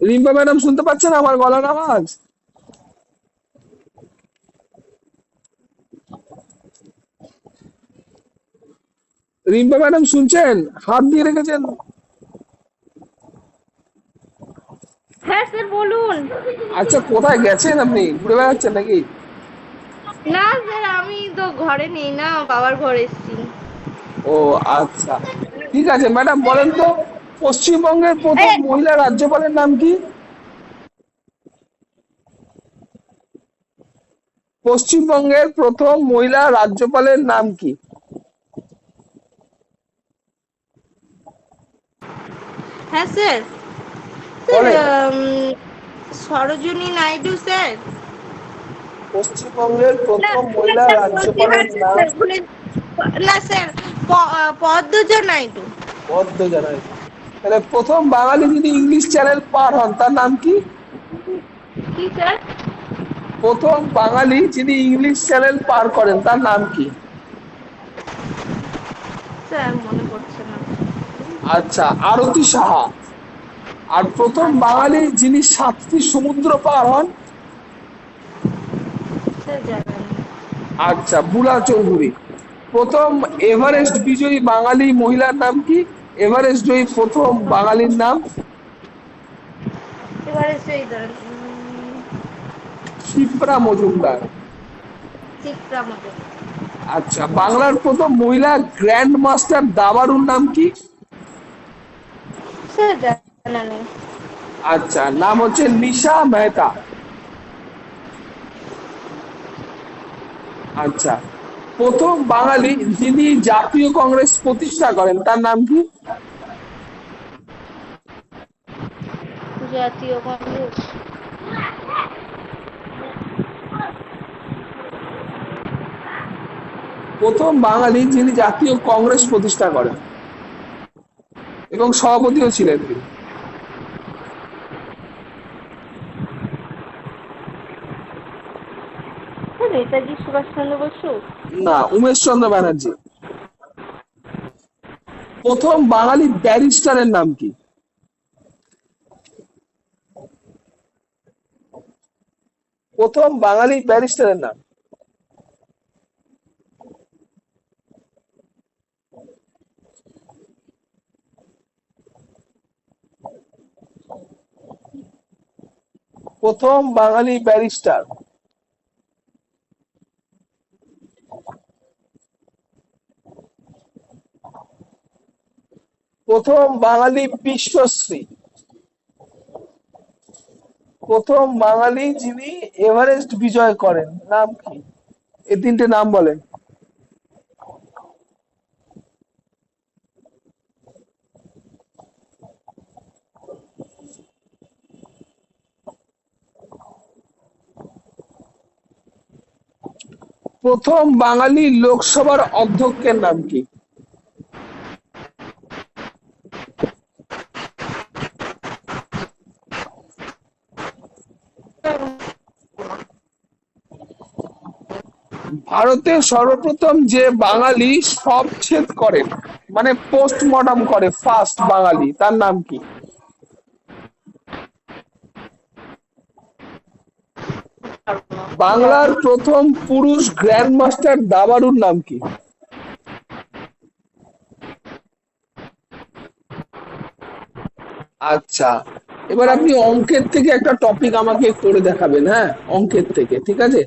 Rimpa madam শুনতে পাচ্ছেন আমার গলার আওয়াজ? রিম্পা ম্যাডাম শুনছেন? হাত দিয়ে রেখেছেন। হ্যাঁ স্যার বলুন। আচ্ছা, কোথায় গেছেন আপনি? ঘুরে বেড়াচ্ছেন নাকি? না স্যার, আমি তো ঘরে নেই, না বাবার ঘরে এসেছি। ও আচ্ছা, ঠিক আছে ম্যাডাম, বলেন তো পশ্চিমবঙ্গের প্রথম মহিলা রাজ্যপালের নাম কি? পশ্চিমবঙ্গের প্রথম মহিলা রাজ্যপালের নাম কি? হ্যাঁ স্যার। স্যার বলেন। সরোজিনী নাইডু স্যার। পশ্চিমবঙ্গের না প্রথম না মহিলা স্যার, রাজ্যপালের হচ্ছে নাম স্যার ভুলে। না স্যার, পদ্মজা নাইডু। পদ্মজা নাইডু। তাহলে প্রথম বাঙালি যিনি ইংলিশ চ্যানেল পার হন তার নাম কি? কি স্যার? প্রথম বাঙালি যিনি ইংলিশ চ্যানেল পার করেন তার নাম কি? স্যার মনে পড়ছে না। আচ্ছা, আরতি সাহা। আর প্রথম আচ্ছা বাঙালি যিনি 7টি সমুদ্র পার হন? স্যার, জানেন। আচ্ছা, বুলা চৌধুরী। প্রথম এভারেস্ট বিজয়ী বাঙালি মহিলার নাম কি? এভারেস্ট জয়ী প্রথম বাঙালির নাম? এবারে সেই ধরেন শিপ্রা মজুমদার। চিত্রা মতো। আচ্ছা, বাংলার প্রথম মহিলা গ্র্যান্ড মাস্টার দাবারুর নাম কি? স্যার জানা নেই। আচ্ছা, নাম হচ্ছে নিশা মেহতা। আচ্ছা, প্রথম বাঙালি যিনি জাতীয় কংগ্রেস প্রতিষ্ঠা করেন তার নাম কি? জাতীয় কংগ্রেস। প্রথম বাঙালি যিনি জাতীয় কংগ্রেস প্রতিষ্ঠা করেন এবং সভাপতিও ছিলেন তিনি। স্যার নেতাজি সুভাষচন্দ্র বসু। না, উমেশ চন্দ্র ব্যানার্জি। প্রথম বাঙালি ব্যারিস্টারের নাম কি? প্রথম বাঙালি ব্যারিস্টারের নাম? প্রথম বাঙালি ব্যারিস্টার। প্রথম বাঙালি বিশ্বশ্রী। প্রথম বাঙালি যিনি এভারেস্ট বিজয় করেন নাম কি? এই তিনটে নাম বলেন। প্রথম বাঙালি লোকসভার অধ্যক্ষের নাম কি? ভারতে সর্বপ্রথম যে বাঙালি সবছেদ করেন, মানে পোস্টমর্টম করে ফার্স্ট বাঙালি, তার নাম কি? বাংলার প্রথম পুরুষ গ্র্যান্ড মাস্টার দাবারুর নাম কি? আচ্ছা, এবার আপনি অঙ্কের থেকে একটা টপিক আমাকে করে দেখাবেন, হ্যাঁ, অঙ্কের থেকে, ঠিক আছে?